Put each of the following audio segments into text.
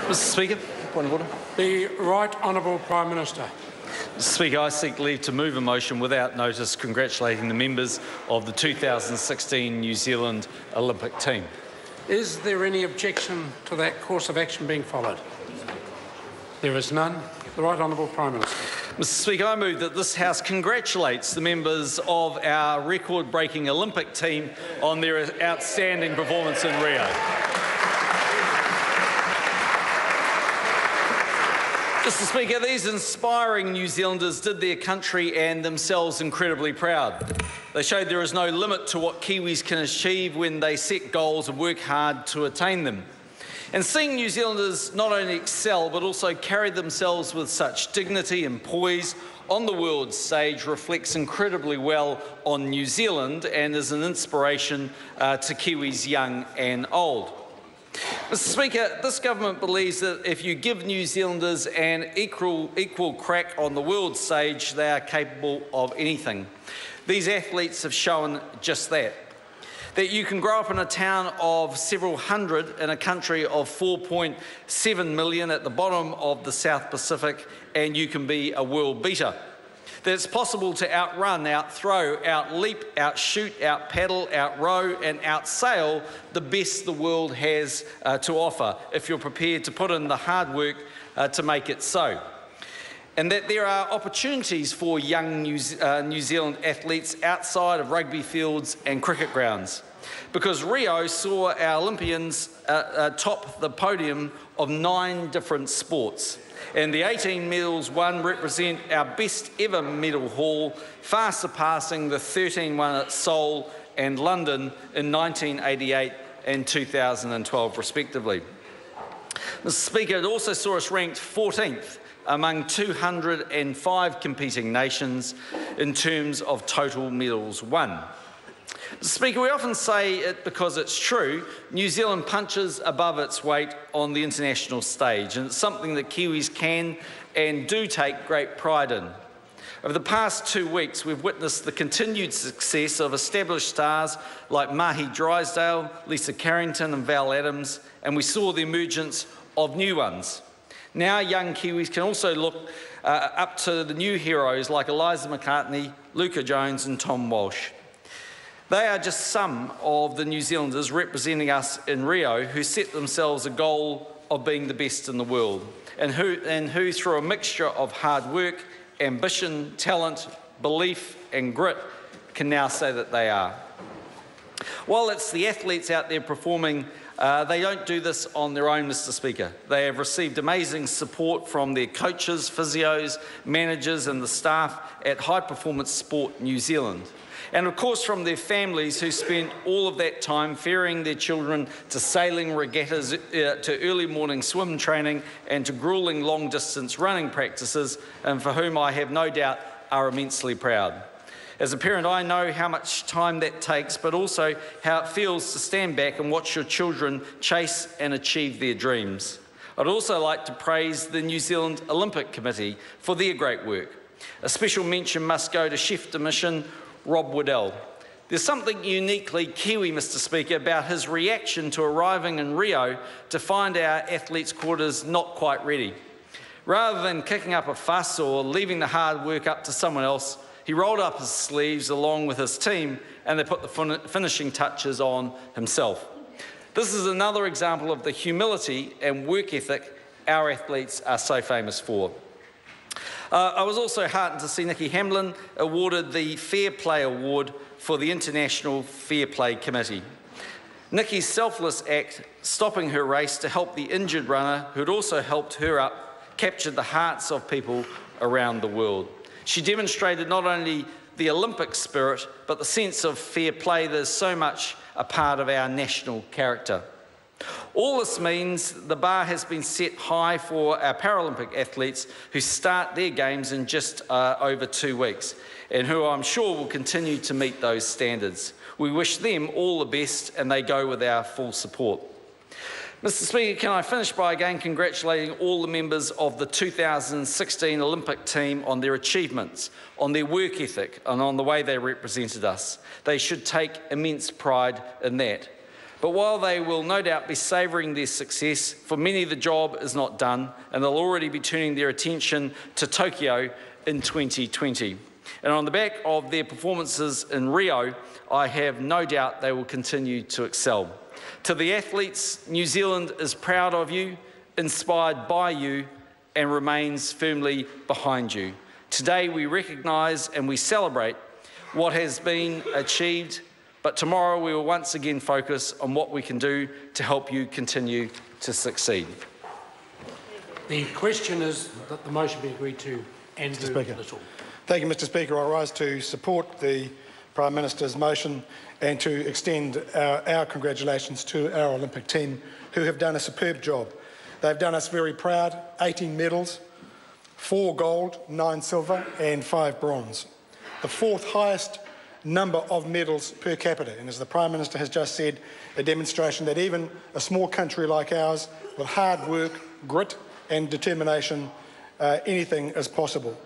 Mr Speaker, point of order. The Right Honourable Prime Minister. Mr Speaker, I seek leave to move a motion without notice congratulating the members of the 2016 New Zealand Olympic team. Is there any objection to that course of action being followed? There is none. The Right Honourable Prime Minister. Mr Speaker, I move that this House congratulates the members of our record-breaking Olympic team on their outstanding performance in Rio. Mr Speaker, these inspiring New Zealanders did their country and themselves incredibly proud. They showed there is no limit to what Kiwis can achieve when they set goals and work hard to attain them. And seeing New Zealanders not only excel but also carry themselves with such dignity and poise on the world stage reflects incredibly well on New Zealand and is an inspiration to Kiwis young and old. Mr Speaker, this government believes that if you give New Zealanders an equal crack on the world stage, they are capable of anything. These athletes have shown just that. That you can grow up in a town of several hundred in a country of 4.7 million at the bottom of the South Pacific and you can be a world beater. That it's possible to outrun, outthrow, outleap, outshoot, outpaddle, outrow and outsail the best the world has to offer if you're prepared to put in the hard work to make it so. And that there are opportunities for young New Zealand athletes outside of rugby fields and cricket grounds. Because Rio saw our Olympians top the podium of 9 different sports. And the 18 medals won represent our best ever medal haul, far surpassing the 13 won at Seoul and London in 1988 and 2012 respectively. Mr Speaker, it also saw us ranked 14th among 205 competing nations in terms of total medals won. Mr Speaker, we often say it because it's true, New Zealand punches above its weight on the international stage, and it's something that Kiwis can and do take great pride in. Over the past 2 weeks, we've witnessed the continued success of established stars like Mahi Drysdale, Lisa Carrington and Val Adams, and we saw the emergence of new ones. Now young Kiwis can also look up to the new heroes like Eliza McCartney, Luca Jones and Tom Walsh. They are just some of the New Zealanders representing us in Rio who set themselves a goal of being the best in the world and who through a mixture of hard work, ambition, talent, belief and grit can now say that they are. While it's the athletes out there performing, they don't do this on their own, Mr Speaker. They have received amazing support from their coaches, physios, managers and the staff at High Performance Sport New Zealand. And of course from their families who spent all of that time ferrying their children to sailing regattas, to early morning swim training and to gruelling long distance running practices, and for whom I have no doubt are immensely proud. As a parent, I know how much time that takes, but also how it feels to stand back and watch your children chase and achieve their dreams. I'd also like to praise the New Zealand Olympic Committee for their great work. A special mention must go to Chef de Mission, Rob Waddell. There's something uniquely Kiwi, Mr Speaker, about his reaction to arriving in Rio to find our athletes' quarters not quite ready. Rather than kicking up a fuss or leaving the hard work up to someone else, he rolled up his sleeves along with his team and they put the finishing touches on himself. This is another example of the humility and work ethic our athletes are so famous for. I was also heartened to see Nikki Hamlin awarded the Fair Play Award for the International Fair Play Committee. Nikki's selfless act, stopping her race to help the injured runner who had also helped her up, captured the hearts of people around the world. She demonstrated not only the Olympic spirit, but the sense of fair play that is so much a part of our national character. All this means the bar has been set high for our Paralympic athletes who start their games in just over 2 weeks and who I'm sure will continue to meet those standards. We wish them all the best and they go with our full support. Mr Speaker, can I finish by again congratulating all the members of the 2016 Olympic team on their achievements, on their work ethic and on the way they represented us. They should take immense pride in that. But while they will no doubt be savouring their success, for many the job is not done, and they'll already be turning their attention to Tokyo in 2020. And on the back of their performances in Rio, I have no doubt they will continue to excel. To the athletes, New Zealand is proud of you, inspired by you, and remains firmly behind you. Today we recognise and we celebrate what has been achieved, but tomorrow we will once again focus on what we can do to help you continue to succeed. The question is that the motion be agreed to. Andrew Little. Thank you, Mr Speaker. I rise to support the Prime Minister's motion and to extend our congratulations to our Olympic team, who have done a superb job. They've done us very proud. 18 medals, 4 gold, 9 silver and 5 bronze. The 4th highest number of medals per capita, and as the Prime Minister has just said, a demonstration that even a small country like ours, with hard work, grit and determination, anything is possible.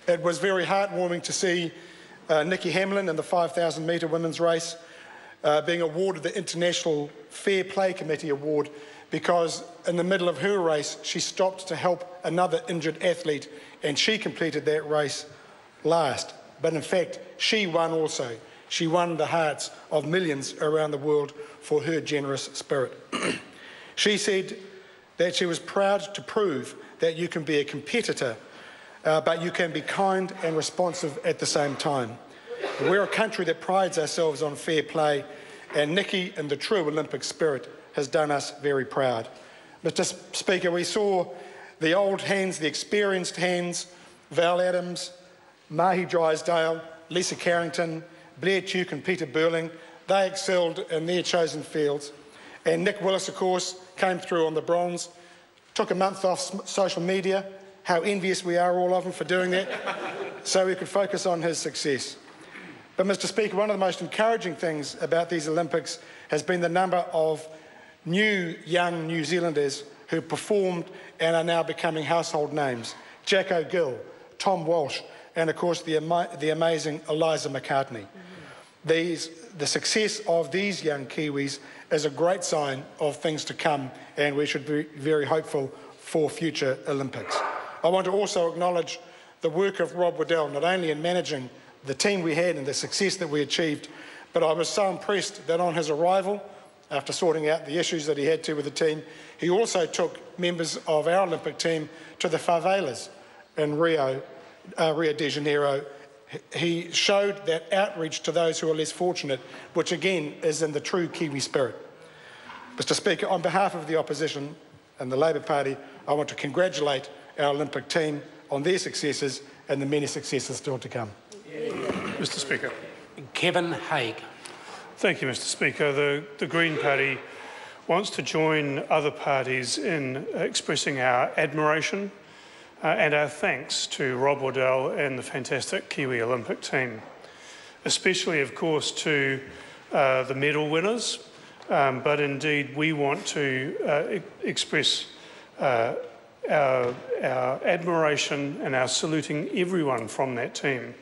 It was very heartwarming to see Nikki Hamlin in the 5,000 metre women's race being awarded the International Fair Play Committee Award, because in the middle of her race she stopped to help another injured athlete and she completed that race last. But in fact, she won also. She won the hearts of millions around the world for her generous spirit. She said that she was proud to prove that you can be a competitor, but you can be kind and responsive at the same time. We're a country that prides ourselves on fair play, and Nikki, in the true Olympic spirit, has done us very proud. Mr Speaker, we saw the old hands, the experienced hands, Val Adams, Mahi Drysdale, Lisa Carrington, Blair Tuke and Peter Burling. They excelled in their chosen fields. And Nick Willis, of course, came through on the bronze, took a month off social media. How envious we are, all of them, for doing that, so we could focus on his success. But, Mr Speaker, one of the most encouraging things about these Olympics has been the number of new young New Zealanders who performed and are now becoming household names. Jacko Gill, Tom Walsh, and of course the amazing Eliza McCartney. The success of these young Kiwis is a great sign of things to come, and we should be very hopeful for future Olympics. I want to also acknowledge the work of Rob Waddell, not only in managing the team we had and the success that we achieved, but I was so impressed that on his arrival, after sorting out the issues that he had to with the team, he also took members of our Olympic team to the favelas in Rio de Janeiro. He showed that outreach to those who are less fortunate, which again is in the true Kiwi spirit. Mr Speaker, on behalf of the opposition and the Labour Party, I want to congratulate our Olympic team on their successes and the many successes still to come. Mr Speaker. Kevin Haig. Thank you, Mr Speaker. The Green Party wants to join other parties in expressing our admiration and our thanks to Rob Waddell and the fantastic Kiwi Olympic team, especially, of course, to the medal winners, but indeed we want to express our admiration and our saluting everyone from that team.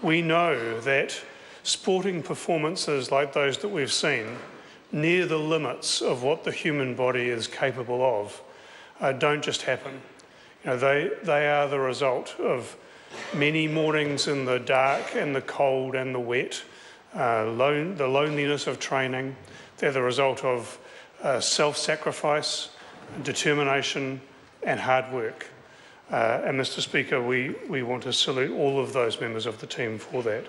We know that sporting performances like those that we've seen, near the limits of what the human body is capable of, don't just happen. You know, they are the result of many mornings in the dark and the cold and the wet, the loneliness of training. They're the result of self-sacrifice, determination and hard work. And Mr Speaker, we want to salute all of those members of the team for that.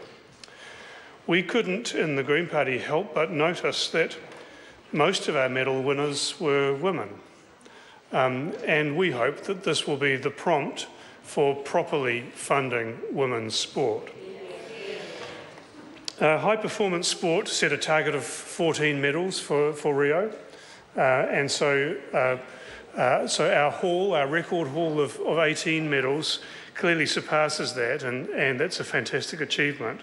We couldn't, in the Green Party, help but notice that most of our medal winners were women. And we hope that this will be the prompt for properly funding women's sport. High performance sport set a target of 14 medals for Rio, and so our record haul of 18 medals clearly surpasses that, and that's a fantastic achievement.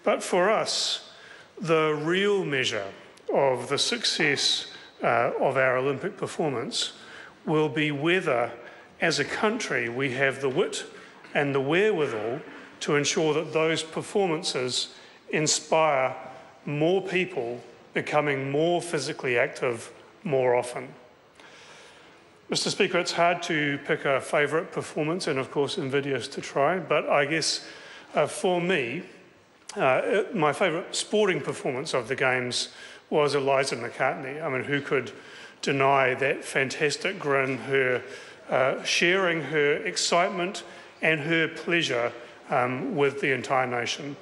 But for us, the real measure of the success of our Olympic performance will be whether, as a country, we have the wit and the wherewithal to ensure that those performances inspire more people becoming more physically active more often. Mr. Speaker, it's hard to pick a favourite performance and, of course, invidious to try, but I guess for me, my favourite sporting performance of the Games was Eliza McCartney. I mean, who could deny that fantastic grin, her sharing her excitement and her pleasure with the entire nation.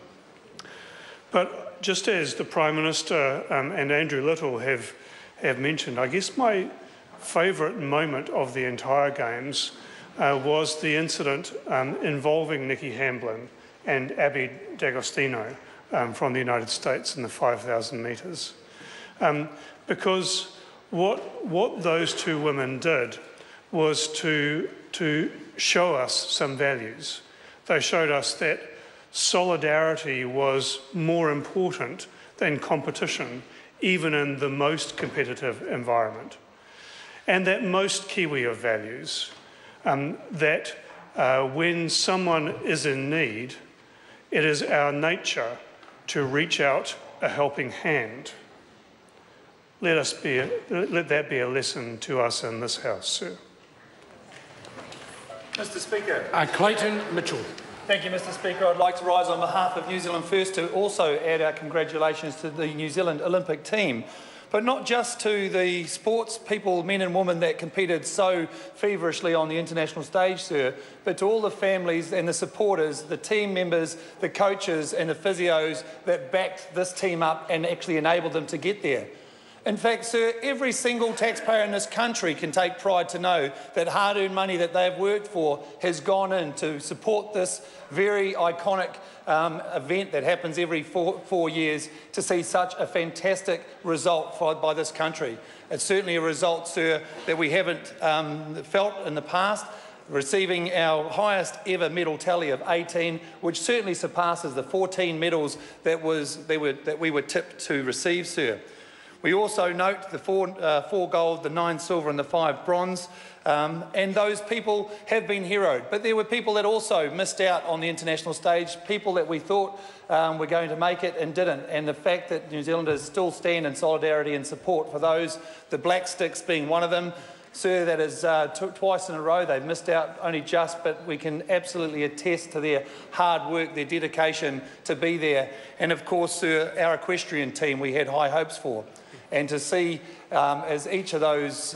But just as the Prime Minister and Andrew Little have mentioned, I guess my favourite moment of the entire Games was the incident involving Nikki Hamblin and Abby D'Agostino from the United States in the 5,000 metres. Because what those two women did was to show us some values. They showed us that solidarity was more important than competition, even in the most competitive environment. And that most Kiwi of values, that when someone is in need, it is our nature to reach out a helping hand. Let that be a lesson to us in this House, sir. Mr. Speaker. Clayton Mitchell. Thank you, Mr. Speaker. I'd like to rise on behalf of New Zealand First to also add our congratulations to the New Zealand Olympic team. But not just to the sports people, men and women, that competed so feverishly on the international stage, sir, but to all the families and the supporters, the team members, the coaches and the physios that backed this team up and actually enabled them to get there. In fact, sir, every single taxpayer in this country can take pride to know that hard-earned money that they've worked for has gone in to support this very iconic event that happens every four years, to see such a fantastic result by this country. It's certainly a result, sir, that we haven't felt in the past, receiving our highest ever medal tally of 18, which certainly surpasses the 14 medals that we were tipped to receive, sir. We also note the four gold, the 9 silver and the 5 bronze, and those people have been heroed. But there were people that also missed out on the international stage, people that we thought were going to make it and didn't. And the fact that New Zealanders still stand in solidarity and support for those, the Black Sticks being one of them, sir, that is twice in a row they've missed out only just, but we can absolutely attest to their hard work, their dedication to be there. And of course, sir, our equestrian team we had high hopes for. And to see as each of those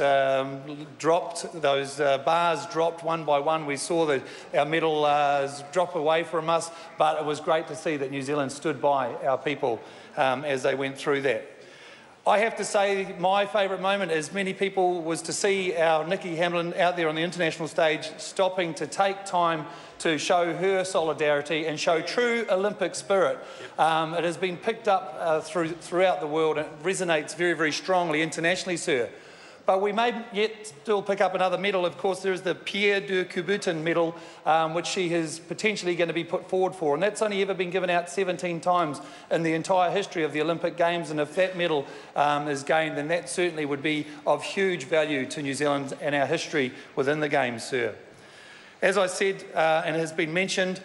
dropped, those bars dropped one by one, we saw our medal drop away from us, but it was great to see that New Zealand stood by our people as they went through that. I have to say my favourite moment, as many people, was to see our Nikki Hamblin out there on the international stage stopping to take time to show her solidarity and show true Olympic spirit. It has been picked up throughout the world, and it resonates very, very strongly internationally, sir. But we may yet still pick up another medal. Of course, there is the Pierre de Coubertin medal, which she is potentially going to be put forward for. And that's only ever been given out 17 times in the entire history of the Olympic Games. And if that medal is gained, then that certainly would be of huge value to New Zealand and our history within the Games, sir. As I said, and has been mentioned,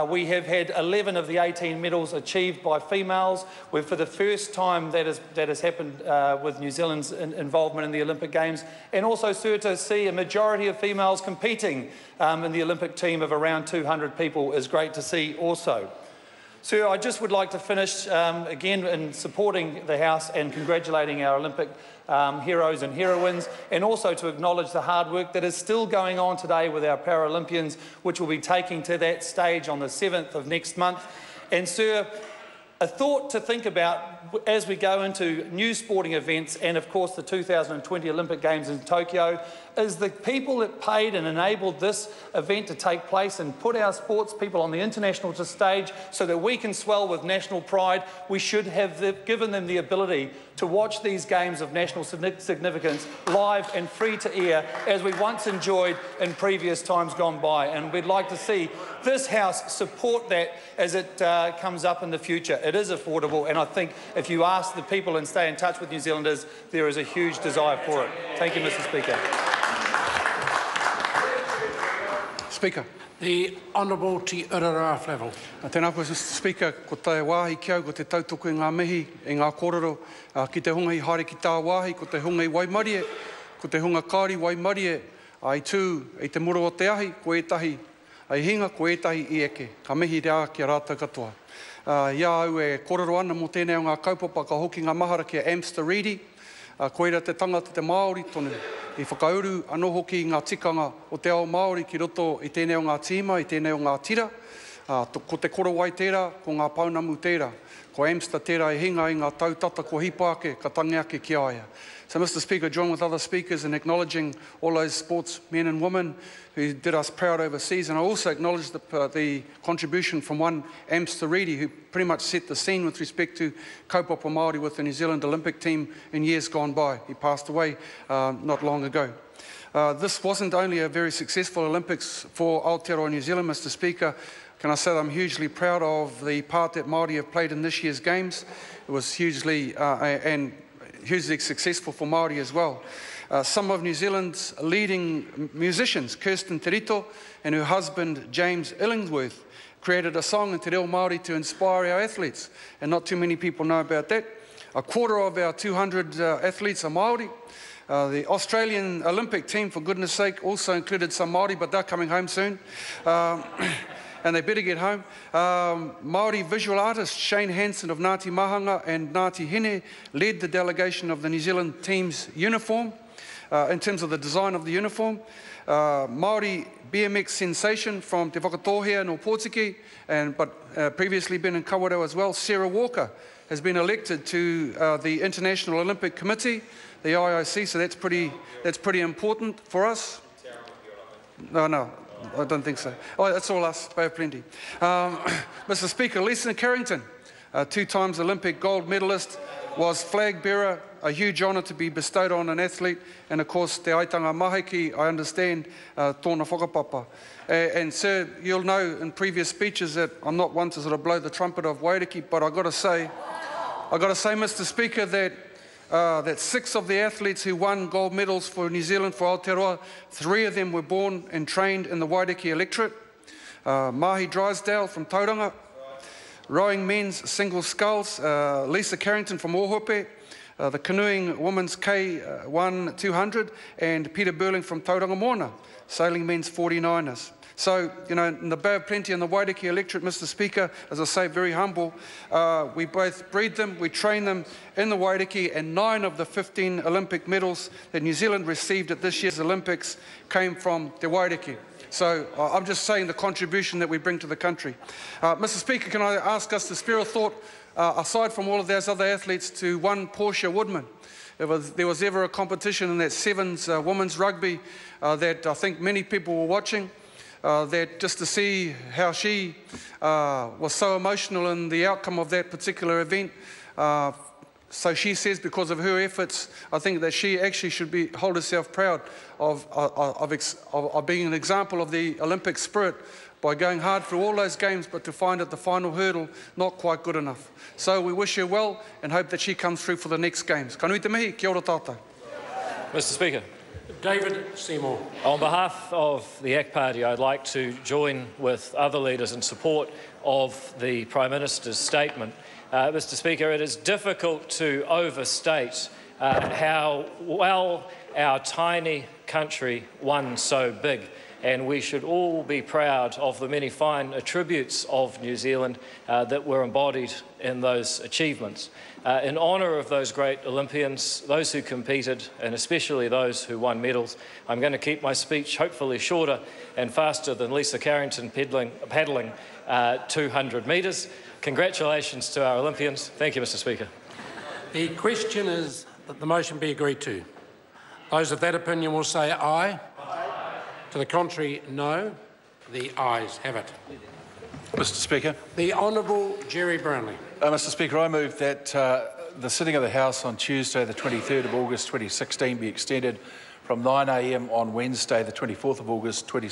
we have had 11 of the 18 medals achieved by females. We're, for the first time that has happened with New Zealand's involvement in the Olympic Games, and also, sir, to see a majority of females competing in the Olympic team of around 200 people is great to see also. Sir, I just would like to finish again in supporting the House and congratulating our Olympic heroes and heroines, and also to acknowledge the hard work that is still going on today with our Paralympians, which will be taking to that stage on the 7th of next month. And sir, a thought to think about as we go into new sporting events and of course the 2020 Olympic Games in Tokyo is the people that paid and enabled this event to take place and put our sports people on the international stage so that we can swell with national pride. We should have given them the ability to watch these games of national significance live and free to air as we once enjoyed in previous times gone by. And we'd like to see this House support that as it comes up in the future. It is affordable, and I think if you ask the people and stay in touch with New Zealanders, there is a huge desire for it. Thank you, Mr. Speaker. Speaker. The Honourable Te Ururoa Flavell. Tēnā koe, Mr. Speaker, ko tai wāhi ki au, ko te tautoko i ngā mihi, i ngā kōrero, ki te hunga i haere ki tā wāhi, ko te hunga i Waimarie, ko te hunga kāri Waimarie, ai tū, i te muro o te ahi, ko etahi, ai hinga, ko etahi i eke. Ka mihi rea ki a rātou katoa. Ia au e kōrero ana mō tēnei o ngā kaupapa ka hoki ngā mahara ki a Amster Reedy, ko ira te tangata te Māori tonu, i whakauru anō hoki ngā tikanga o te ao Māori ki roto i tēnei o ngā tīma, i tēnei o ngā tira, ko te koro wai tērā, ko ngā paunamu tērā, ko Amster tērā e hinga i ngā tautata ko hipāke, ka tangi ake ki aia. So, Mr. Speaker, join with other speakers in acknowledging all those sportsmen and women who did us proud overseas. And I also acknowledge the contribution from one Amster Reedy, who pretty much set the scene with respect to kaupapa Māori with the New Zealand Olympic team in years gone by. He passed away not long ago. This wasn't only a very successful Olympics for Aotearoa New Zealand, Mr. Speaker. Can I say that I'm hugely proud of the part that Māori have played in this year's Games. It was hugely successful for Māori as well. Some of New Zealand's leading musicians, Kirsten Terito and her husband James Illingworth, created a song in Te Reo Māori to inspire our athletes, and not too many people know about that. A quarter of our 200 athletes are Māori. The Australian Olympic team, for goodness sake, also included some Māori, but they're coming home soon. And they better get home. Māori visual artist Shane Hansen of Ngāti Mahanga and Ngāti Hine led the delegation of the New Zealand team's uniform in terms of the design of the uniform. Māori BMX sensation from Te Whakatohea no Pōtiki, but previously been in Kawerau as well, Sarah Walker, has been elected to the International Olympic Committee, the IOC, so that's pretty important for us. No. I don't think so. Oh, that's all us, Bay of Plenty. Mr. Speaker, Lisa Carrington, two times Olympic gold medalist, was flag bearer, a huge honour to be bestowed on an athlete, and of course, te aitanga mahiki, I understand, tōna whakapapa. And sir, you'll know in previous speeches that I'm not one to sort of blow the trumpet of Wairiki, but I've got to say, Mr. Speaker, that 6 of the athletes who won gold medals for New Zealand for Aotearoa, 3 of them were born and trained in the Wairiki electorate. Mahi Drysdale from Tauranga, rowing men's single sculls, Lisa Carrington from Ohope, the canoeing women's K1 200, and Peter Burling from Tauranga Moana, sailing men's 49ers. So, you know, in the Bay of Plenty and the Wairiki electorate, Mr. Speaker, as I say, very humble, we both breed them, we train them in the Wairiki, and 9 of the 15 Olympic medals that New Zealand received at this year's Olympics came from the Wairiki. So I'm just saying the contribution that we bring to the country. Mr. Speaker, can I ask us to spare a thought, aside from all of those other athletes, to one Portia Woodman. If there was ever a competition in that Sevens women's rugby that I think many people were watching, that just to see how she was so emotional in the outcome of that particular event. So she says, because of her efforts, I think that she actually should hold herself proud of being an example of the Olympic spirit by going hard through all those games, but to find at the final hurdle not quite good enough. So we wish her well and hope that she comes through for the next games. Ka nui te mihi, kia ora tātou. Mr. Speaker. David Seymour. On behalf of the ACT Party, I'd like to join with other leaders in support of the Prime Minister's statement. Mr. Speaker, it is difficult to overstate how well our tiny country won so big, and we should all be proud of the many fine attributes of New Zealand that were embodied in those achievements. In honour of those great Olympians, those who competed, and especially those who won medals, I'm going to keep my speech hopefully shorter and faster than Lisa Carrington paddling 200 metres. Congratulations to our Olympians. Thank you, Mr. Speaker. The question is that the motion be agreed to. Those of that opinion will say aye. Aye. To the contrary, no. The ayes have it. Mr. Speaker. The Honourable Gerry Brownlee. Mr. Speaker, I move that the sitting of the House on Tuesday, the 23rd of August 2016 be extended from 9 a.m. on Wednesday, the 24th of August 2016.